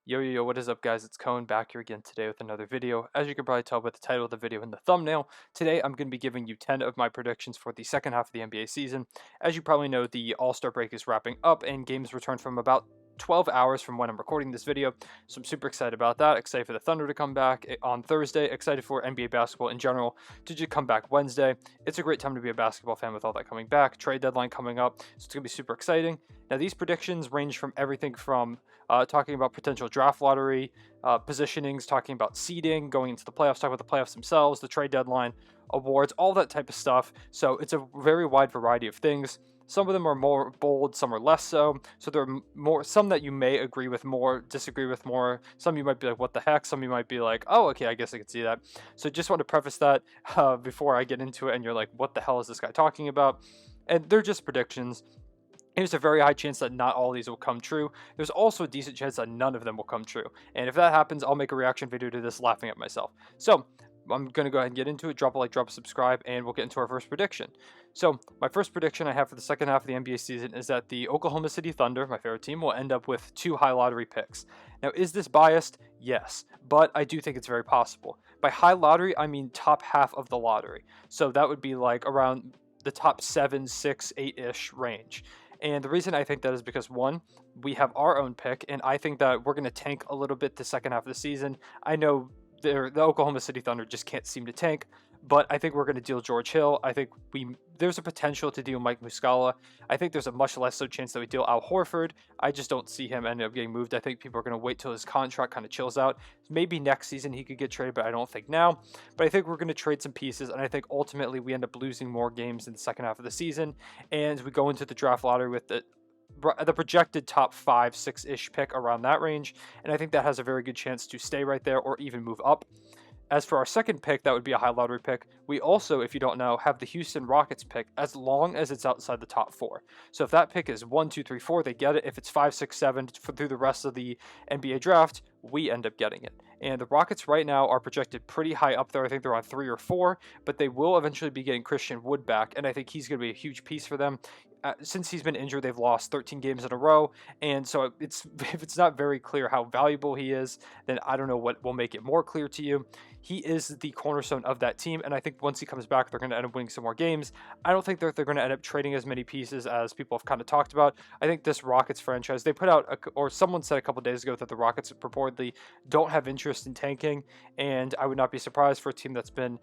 Yo, what is up, guys? It's Cohen back here again today with another video. As you can probably tell by the title of the video and the thumbnail, today I'm going to be giving you 10 of my predictions for the second half of the NBA season. As you probably know, the All-Star break is wrapping up and games return from about 12 hours from when I'm recording this video, so I'm super excited about that. Excited for the Thunder to come back on Thursday. Excited for NBA basketball in general to just come back Wednesday. It's a great time to be a basketball fan with all that coming back. Trade deadline coming up, so it's going to be super exciting. Now, these predictions range from everything from talking about potential draft lottery positionings, talking about seeding, going into the playoffs, talking about the playoffs themselves, the trade deadline, awards, all that type of stuff. So it's a very wide variety of things. Some of them are more bold, some are less so. So there are more, some that you may agree with more, disagree with more. Some you might be like, what the heck? Some you might be like, oh, okay, I guess I could see that. So just want to preface that before I get into it and you're like, what the hell is this guy talking about? And they're just predictions. There's a very high chance that not all of these will come true. There's also a decent chance that none of them will come true. And if that happens, I'll make a reaction video to this laughing at myself. So I'm going to go ahead and get into it. Drop a like, drop a subscribe, and we'll get into our first prediction. So my first prediction I have for the second half of the NBA season is that the Oklahoma City Thunder, my favorite team, will end up with 2 high lottery picks. Now, is this biased? Yes, but I do think it's very possible. By high lottery, I mean top half of the lottery. So that would be like around the top 7, 6, 8-ish range. And the reason I think that is because, one, we have our own pick, and I think that we're going to tank a little bit the second half of the season. I know the Oklahoma City Thunder just can't seem to tank, but I think we're going to deal George Hill. I think there's a potential to deal Mike Muscala. I think there's a much less so chance that we deal Al Horford. I just don't see him ending up getting moved. I think people are going to wait till his contract kind of chills out. Maybe next season he could get traded, but I don't think now. But I think we're going to trade some pieces, and I think ultimately we end up losing more games in the second half of the season, and we go into the draft lottery with the projected top 5, 6-ish pick around that range, and I think that has a very good chance to stay right there or even move up. As for our second pick, that would be a high lottery pick. We also, if you don't know, have the Houston Rockets pick as long as it's outside the top 4. So if that pick is 1, 2, 3, 4, they get it. If it's 5, 6, 7 through the rest of the NBA draft, we end up getting it. And the Rockets right now are projected pretty high up there. I think they're on 3 or 4, but they will eventually be getting Christian Wood back, and I think he's going to be a huge piece for them. Since he's been injured, they've lost 13 games in a row, and so if it's not very clear how valuable he is, then I don't know what will make it more clear to you. He is the cornerstone of that team, and I think once he comes back, they're going to end up winning some more games. I don't think that they're going to end up trading as many pieces as people have kind of talked about. I think this Rockets franchise, they put out, or someone said a couple days ago that the Rockets purportedly don't have interest in tanking, and I would not be surprised for a team that's been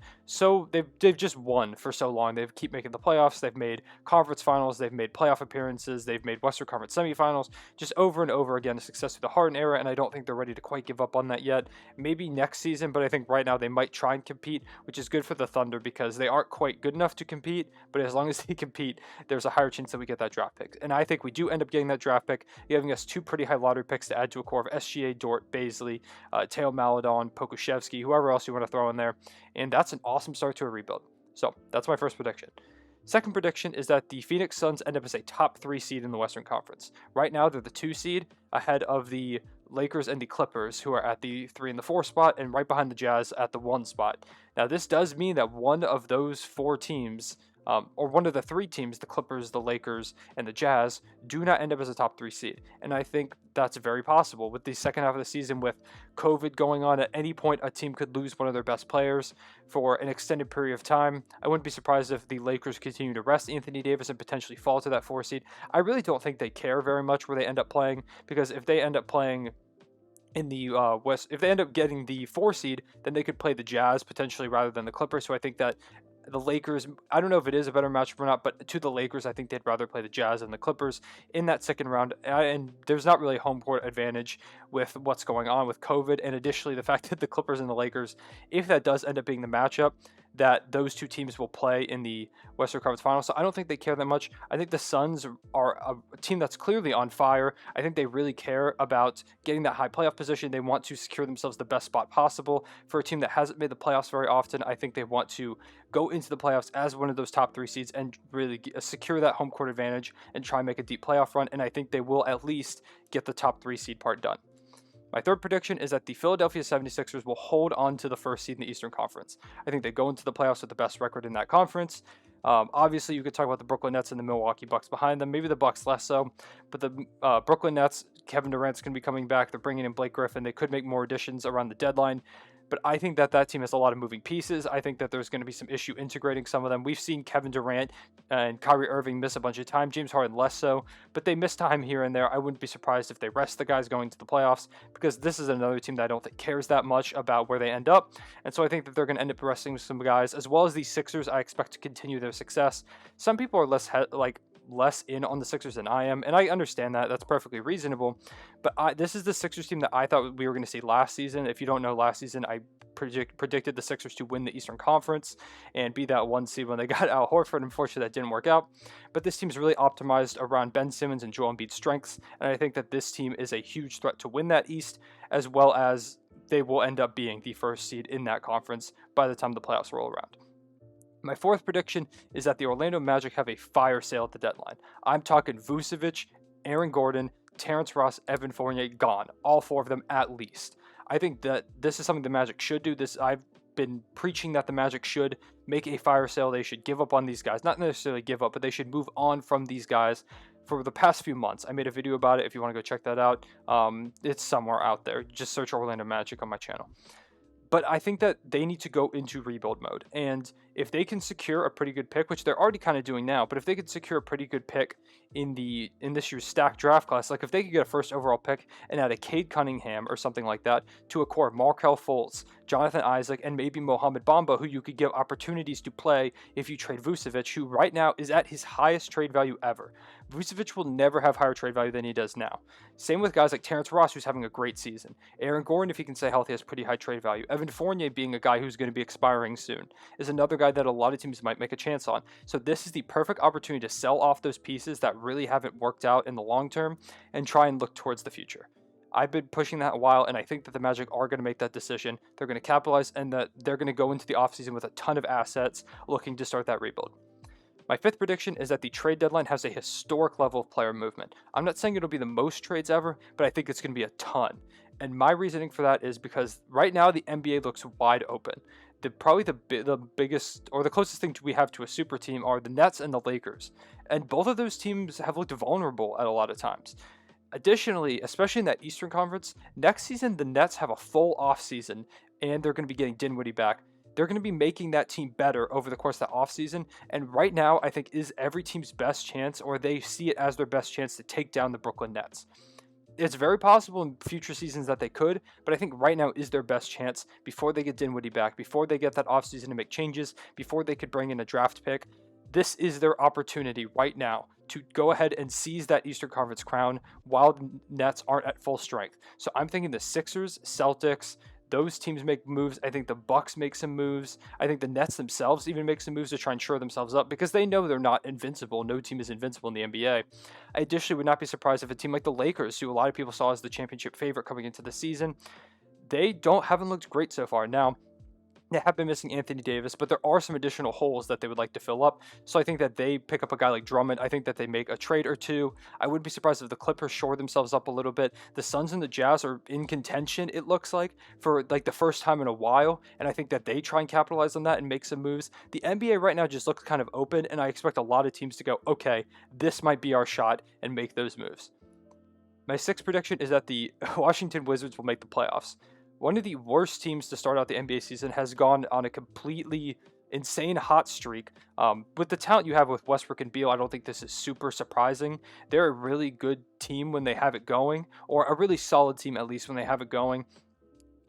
they've just won for so long. They keep making the playoffs. They've made conference finals. They've made playoff appearances. They've made Western Conference semifinals, just over and over again, a success through the Harden era, and I don't think they're ready to quite give up on that yet. Maybe next season, but I think right now they might try and compete, which is good for the Thunder because they aren't quite good enough to compete, but as long as they compete, there's a higher chance that we get that draft pick. And I think we do end up getting that draft pick, giving us 2 pretty high lottery picks to add to a core of SGA, Dort, Baisley, Teo Maledon, Pokusevski, whoever else you want to throw in there, and that's an awesome start to a rebuild. So that's my first prediction. Second prediction is that the Phoenix Suns end up as a top 3 seed in the Western Conference. Right now, they're the 2 seed ahead of the Lakers and the Clippers, who are at the 3 and the 4 spot, and right behind the Jazz at the 1 spot. Now, this does mean that one of those 4 teams, or one of the 3 teams, the Clippers, the Lakers, and the Jazz, do not end up as a top 3 seed. And I think that's very possible. With the second half of the season, with COVID going on, at any point a team could lose one of their best players for an extended period of time. I wouldn't be surprised if the Lakers continue to rest Anthony Davis and potentially fall to that 4 seed. I really don't think they care very much where they end up playing, because if they end up playing in the West, if they end up getting the 4 seed, then they could play the Jazz potentially rather than the Clippers. So I think that the Lakers, I don't know if it is a better matchup or not, but to the Lakers, I think they'd rather play the Jazz than the Clippers in that second round. And there's not really home court advantage with what's going on with COVID. And additionally, the fact that the Clippers and the Lakers, if that does end up being the matchup, that those 2 teams will play in the Western Conference Finals. So I don't think they care that much. I think the Suns are a team that's clearly on fire. I think they really care about getting that high playoff position. They want to secure themselves the best spot possible. For a team that hasn't made the playoffs very often, I think they want to go into the playoffs as one of those top 3 seeds and really secure that home court advantage and try and make a deep playoff run. And I think they will at least get the top 3 seed part done. My third prediction is that the Philadelphia 76ers will hold on to the 1st seed in the Eastern Conference. I think they go into the playoffs with the best record in that conference. Obviously, you could talk about the Brooklyn Nets and the Milwaukee Bucks behind them. Maybe the Bucks less so, but the Brooklyn Nets, Kevin Durant's going to be coming back. They're bringing in Blake Griffin. They could make more additions around the deadline. But I think that team has a lot of moving pieces. I think that there's going to be some issue integrating some of them. We've seen Kevin Durant and Kyrie Irving miss a bunch of time. James Harden less so, but they miss time here and there. I wouldn't be surprised if they rest the guys going to the playoffs, because this is another team that I don't think cares that much about where they end up. And so I think that they're going to end up resting some guys, as well as the Sixers. I expect to continue their success. Some people are less in on the Sixers than I am, and I understand that. That's perfectly reasonable. But this is the Sixers team that I thought we were going to see last season. If you don't know, last season I predicted the Sixers to win the Eastern Conference and be that 1 seed when they got Al Horford. Unfortunately, that didn't work out. But this team's really optimized around Ben Simmons and Joel Embiid's strengths, and I think that this team is a huge threat to win that East, as well as they will end up being the first seed in that conference by the time the playoffs roll around. My fourth prediction is that the Orlando Magic have a fire sale at the deadline. I'm talking Vucevic, Aaron Gordon, Terrence Ross, Evan Fournier gone. All 4 of them at least. I think that this is something the Magic should do. I've been preaching that the Magic should make a fire sale. They should give up on these guys. Not necessarily give up, but they should move on from these guys for the past few months. I made a video about it if you want to go check that out. It's somewhere out there. Just search Orlando Magic on my channel. But I think that they need to go into rebuild mode. And if they can secure a pretty good pick, which they're already kind of doing now, but if they could secure a pretty good pick in this year's stacked draft class, like if they could get a first overall pick and add a Cade Cunningham or something like that to acquire Markelle Fultz, Jonathan Isaac, and maybe Mohamed Bamba, who you could give opportunities to play if you trade Vucevic, who right now is at his highest trade value ever. Vucevic will never have higher trade value than he does now. Same with guys like Terrence Ross, who's having a great season. Aaron Gordon, if he can stay healthy, has pretty high trade value. Evan Fournier, being a guy who's going to be expiring soon, is another guy that a lot of teams might make a chance on. So this is the perfect opportunity to sell off those pieces that really haven't worked out in the long term and try and look towards the future. I've been pushing that a while, and I think that the Magic are going to make that decision. They're going to capitalize, and that they're going to go into the offseason with a ton of assets looking to start that rebuild. My fifth prediction is that the trade deadline has a historic level of player movement. I'm not saying it'll be the most trades ever, but I think it's going to be a ton. And my reasoning for that is because right now the NBA looks wide open. Probably the biggest or the closest thing we have to a super team are the Nets and the Lakers. And both of those teams have looked vulnerable at a lot of times. Additionally, especially in that Eastern Conference, next season the Nets have a full offseason, and they're going to be getting Dinwiddie back. They're going to be making that team better over the course of that offseason, and right now I think is every team's best chance, or they see it as their best chance to take down the Brooklyn Nets. It's very possible in future seasons that they could, but I think right now is their best chance before they get Dinwiddie back, before they get that offseason to make changes, before they could bring in a draft pick. This is their opportunity right now to go ahead and seize that Eastern Conference crown while the Nets aren't at full strength. So I'm thinking the Sixers, Celtics, those teams make moves. I think the Bucks make some moves. I think the Nets themselves even make some moves to try and shore themselves up because they know they're not invincible. No team is invincible in the NBA. I additionally would not be surprised if a team like the Lakers, who a lot of people saw as the championship favorite coming into the season, they haven't looked great so far. Now, they have been missing Anthony Davis, but there are some additional holes that they would like to fill up. So I think that they pick up a guy like Drummond. I think that they make a trade or two. I wouldn't be surprised if the Clippers shore themselves up a little bit. The Suns and the Jazz are in contention, it looks like, for like the first time in a while. And I think that they try and capitalize on that and make some moves. The NBA right now just looks kind of open, and I expect a lot of teams to go, okay, this might be our shot, and make those moves. My sixth prediction is that the Washington Wizards will make the playoffs. One of the worst teams to start out the NBA season has gone on a completely insane hot streak. With the talent you have with Westbrook and Beal, I don't think this is super surprising. They're a really good team when they have it going, or a really solid team at least when they have it going.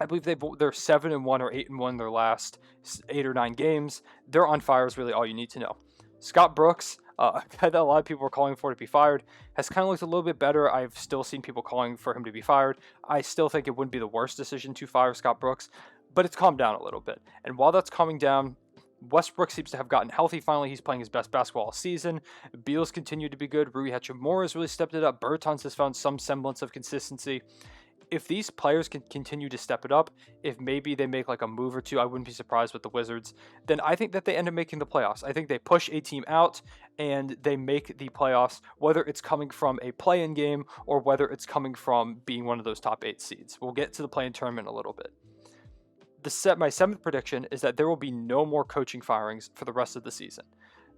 I believe they're 7-1 or 8-1 their last 8 or 9 games. They're on fire is really all you need to know. Scott Brooks, a guy that a lot of people were calling for to be fired, has kind of looked a little bit better. I've still seen people calling for him to be fired. I still think it wouldn't be the worst decision to fire Scott Brooks, but it's calmed down a little bit. And while that's calming down, Westbrook seems to have gotten healthy finally. He's playing his best basketball all season. Beal's continued to be good. Rui Hachimura has really stepped it up. Bertans has found some semblance of consistency. If these players can continue to step it up, if maybe they make like a move or two, I wouldn't be surprised with the Wizards, then I think that they end up making the playoffs. I think they push a team out and they make the playoffs, whether it's coming from a play-in game or whether it's coming from being one of those top 8 seeds. We'll get to the play-in tournament a little bit. My seventh prediction is that there will be no more coaching firings for the rest of the season.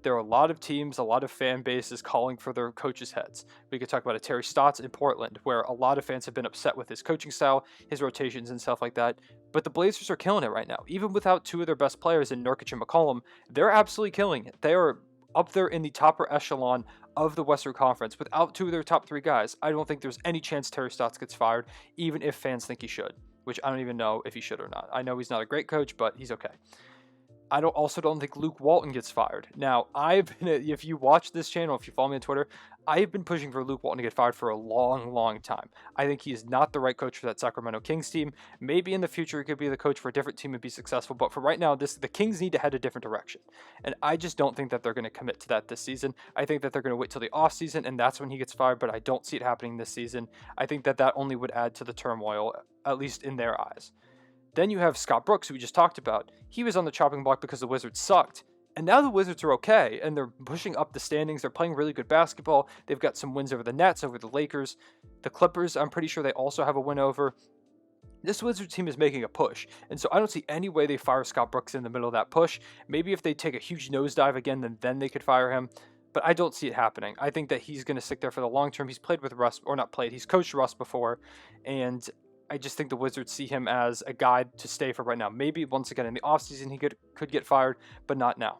there are a lot of teams, a lot of fan bases calling for their coaches' heads. We could talk about a Terry Stotts in Portland, where a lot of fans have been upset with his coaching style, his rotations, and stuff like that. But the Blazers are killing it right now. Even without two of their best players in Nurkic and McCollum, they're absolutely killing it. They are up there in the topper echelon of the Western Conference. Without two of their top three guys, I don't think there's any chance Terry Stotts gets fired, even if fans think he should, which I don't even know if he should or not. I know he's not a great coach, but he's okay. I also don't think Luke Walton gets fired. Now, if you watch this channel, if you follow me on Twitter, I've been pushing for Luke Walton to get fired for a long, long time. I think he is not the right coach for that Sacramento Kings team. Maybe in the future he could be the coach for a different team and be successful, but for right now, the Kings need to head a different direction. And I just don't think that they're going to commit to that this season. I think that they're going to wait till the offseason, and that's when he gets fired, but I don't see it happening this season. I think that only would add to the turmoil, at least in their eyes. Then you have Scott Brooks, who we just talked about. He was on the chopping block because the Wizards sucked. And now the Wizards are okay, and they're pushing up the standings. They're playing really good basketball. They've got some wins over the Nets, over the Lakers. The Clippers, I'm pretty sure they also have a win over. This Wizards team is making a push, and so I don't see any way they fire Scott Brooks in the middle of that push. Maybe if they take a huge nosedive again, then they could fire him. But I don't see it happening. I think that he's going to stick there for the long term. He's played with Russ, or not played, he's coached Russ before, and I just think the Wizards see him as a guy to stay for right now. Maybe once again in the offseason he could get fired, but not now.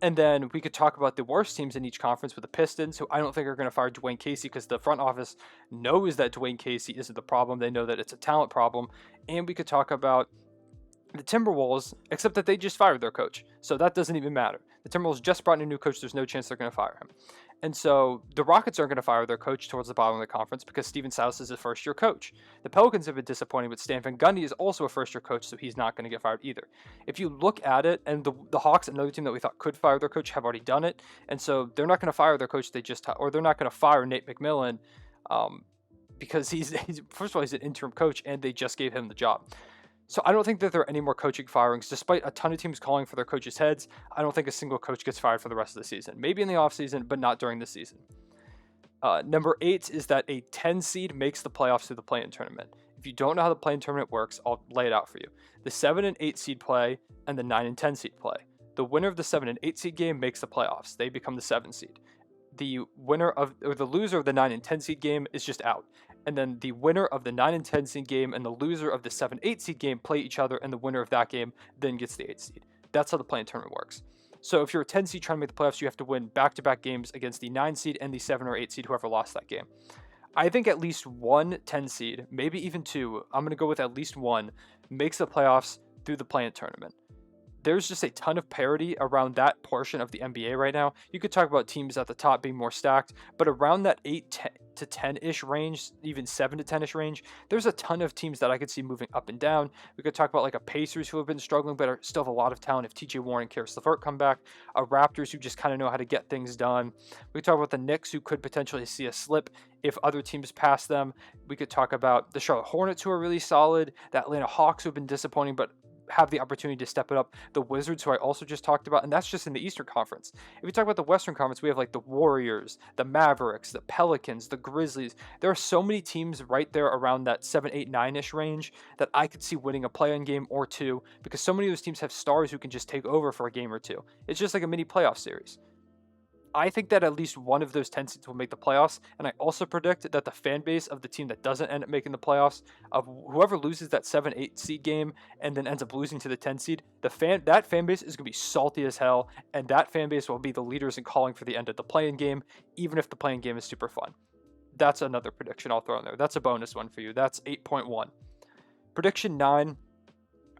And then we could talk about the worst teams in each conference with the Pistons, who I don't think are going to fire Dwayne Casey because the front office knows that Dwayne Casey isn't the problem. They know that it's a talent problem. And we could talk about the Timberwolves, except that they just fired their coach. So that doesn't even matter. The Timberwolves just brought in a new coach. There's no chance they're going to fire him. And so the Rockets aren't going to fire their coach towards the bottom of the conference because Steven Silas is a first-year coach. The Pelicans have been disappointing, but Stan Van Gundy is also a first-year coach, so he's not going to get fired either. If you look at it, and the Hawks, another team that we thought could fire their coach, have already done it, and so they're not going to fire their coach. Or they're not going to fire Nate McMillan because he's first of all he's an interim coach, and they just gave him the job. So I don't think that there are any more coaching firings. Despite a ton of teams calling for their coaches' heads, I don't think a single coach gets fired for the rest of the season. Maybe in the offseason, but not during the season. Number 8 is that a 10 seed makes the playoffs through the play-in tournament. If you don't know how the play-in tournament works, I'll lay it out for you. The 7 and 8 seed play, and the 9 and 10 seed play. The winner of the 7 and 8 seed game makes the playoffs. They become the 7 seed. The loser of the 9 and 10 seed game is just out. And then the winner of the 9 and 10 seed game and the loser of the 7-8 seed game play each other, and the winner of that game then gets the 8 seed. That's how the play-in tournament works. So if you're a 10 seed trying to make the playoffs, you have to win back-to-back games against the 9 seed and the 7 or 8 seed, whoever lost that game. I think at least one 10 seed, maybe even two, I'm going to go with at least one, makes the playoffs through the play-in tournament. There's just a ton of parity around that portion of the NBA right now. You could talk about teams at the top being more stacked, but around that 8 to 10-ish range, even 7 to 10-ish range, there's a ton of teams that I could see moving up and down. We could talk about like a Pacers who have been struggling but still have a lot of talent if TJ Warren and Karis LeVert come back. A Raptors who just kind of know how to get things done. We could talk about the Knicks who could potentially see a slip if other teams pass them. We could talk about the Charlotte Hornets who are really solid. The Atlanta Hawks who have been disappointing but have the opportunity to step it up. The Wizards, who I also just talked about, and that's just in the Eastern Conference. If we talk about the Western Conference, we have like the Warriors, the Mavericks, the Pelicans, the Grizzlies. There are so many teams right there around that 7, 8, 9-ish range that I could see winning a play-in game or two because so many of those teams have stars who can just take over for a game or two. It's just like a mini playoff series. I think that at least one of those 10 seeds will make the playoffs, and I also predict that the fan base of the team that doesn't end up making the playoffs, of whoever loses that 7-8 seed game and then ends up losing to the 10 seed, that fan base is going to be salty as hell, and that fan base will be the leaders in calling for the end of the play-in game, even if the play-in game is super fun. That's another prediction I'll throw in there. That's a bonus one for you. That's 8.1. Prediction 9.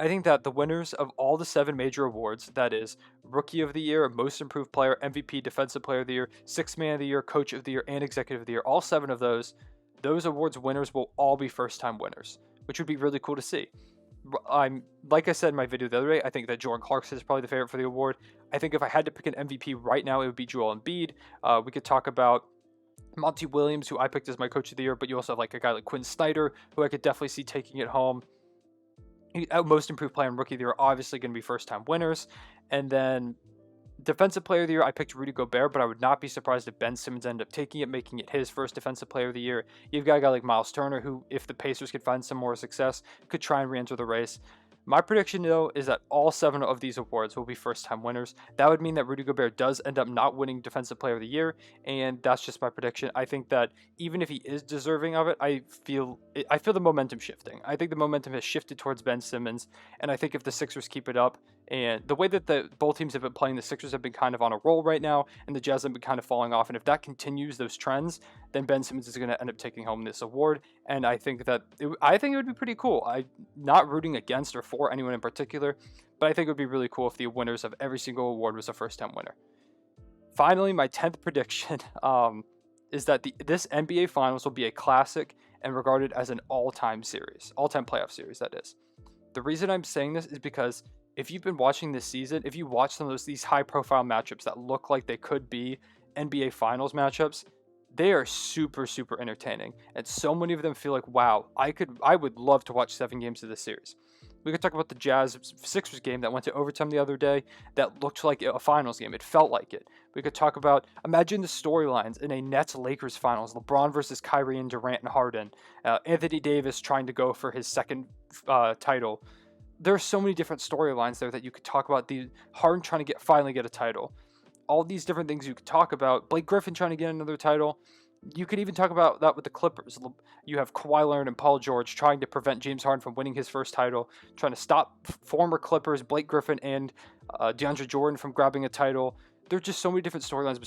I think that the winners of all the 7 major awards, that is Rookie of the Year, Most Improved Player, MVP, Defensive Player of the Year, Sixth Man of the Year, Coach of the Year, and Executive of the Year, all 7 of those awards winners will all be first-time winners, which would be really cool to see. Like I said in my video the other day, I think that Jordan Clarkson is probably the favorite for the award. I think if I had to pick an MVP right now, it would be Joel Embiid. We could talk about Monty Williams, who I picked as my Coach of the Year, but you also have like a guy like Quinn Snyder, who I could definitely see taking it home. Most Improved Player and Rookie of the Year are obviously going to be first-time winners. And then Defensive Player of the Year, I picked Rudy Gobert, but I would not be surprised if Ben Simmons ended up taking it, making it his first Defensive Player of the Year. You've got a guy like Miles Turner, who, if the Pacers could find some more success, could try and re-enter the race. My prediction, though, is that all 7 of these awards will be first-time winners. That would mean that Rudy Gobert does end up not winning Defensive Player of the Year, and that's just my prediction. I think that even if he is deserving of it, I feel the momentum shifting. I think the momentum has shifted towards Ben Simmons, and I think if the Sixers keep it up, and the way that both teams have been playing, the Sixers have been kind of on a roll right now, and the Jazz have been kind of falling off. And if that continues, those trends, then Ben Simmons is going to end up taking home this award. And I think that it would be pretty cool. I'm not rooting against or for anyone in particular, but I think it would be really cool if the winners of every single award was a first-time winner. Finally, my 10th prediction is that this NBA Finals will be a classic and regarded as an all-time playoff series, that is. The reason I'm saying this is because if you've been watching this season, if you watch some of these high-profile matchups that look like they could be NBA Finals matchups, they are super, super entertaining. And so many of them feel like, wow, I would love to watch 7 games of this series. We could talk about the Jazz-Sixers game that went to overtime the other day that looked like a finals game. It felt like it. We could talk about, imagine the storylines in a Nets-Lakers finals, LeBron versus Kyrie and Durant and Harden, Anthony Davis trying to go for his second title. There are so many different storylines there that you could talk about. The Harden trying to finally get a title. All these different things you could talk about. Blake Griffin trying to get another title. You could even talk about that with the Clippers. You have Kawhi Leonard and Paul George trying to prevent James Harden from winning his first title, trying to stop former Clippers, Blake Griffin and DeAndre Jordan from grabbing a title. There are just so many different storylines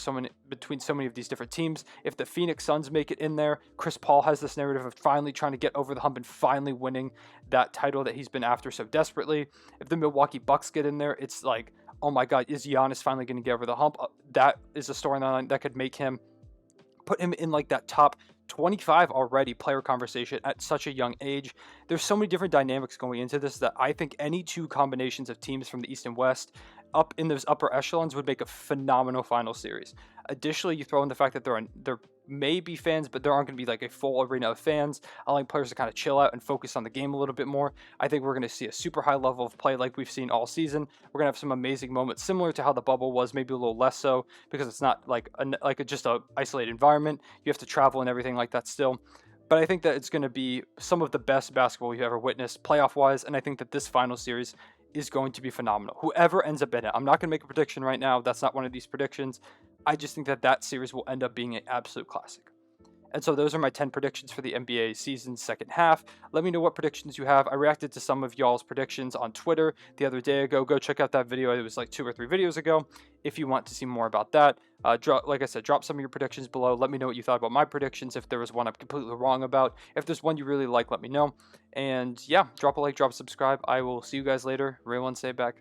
between so many of these different teams. If the Phoenix Suns make it in there, Chris Paul has this narrative of finally trying to get over the hump and finally winning that title that he's been after so desperately. If the Milwaukee Bucks get in there, it's like, oh my God, is Giannis finally going to get over the hump? That is a storyline that could put him in like that top 25 already player conversation at such a young age. There's so many different dynamics going into this that I think any 2 combinations of teams from the East and West up in those upper echelons would make a phenomenal final series. Additionally, you throw in the fact that there may be fans, but there aren't going to be like a full arena of fans, allowing players to kind of chill out and focus on the game a little bit more. I think we're going to see a super high level of play like we've seen all season. We're going to have some amazing moments similar to how the bubble was, maybe a little less so because it's not just a isolated environment. You have to travel and everything like that still. But I think that it's going to be some of the best basketball we've ever witnessed playoff-wise, and I think that this final series is going to be phenomenal. Whoever ends up in it, I'm not going to make a prediction right now. That's not one of these predictions. I just think that series will end up being an absolute classic. And so those are my 10 predictions for the NBA season's second half. Let me know what predictions you have. I reacted to some of y'all's predictions on Twitter the other day ago. Go check out that video. It was like 2 or 3 videos ago if you want to see more about that. Like I said, drop some of your predictions below. Let me know what you thought about my predictions. If there was one I'm completely wrong about. If there's one you really like, let me know. And yeah, drop a like, drop a subscribe. I will see you guys later. Ray1, say back.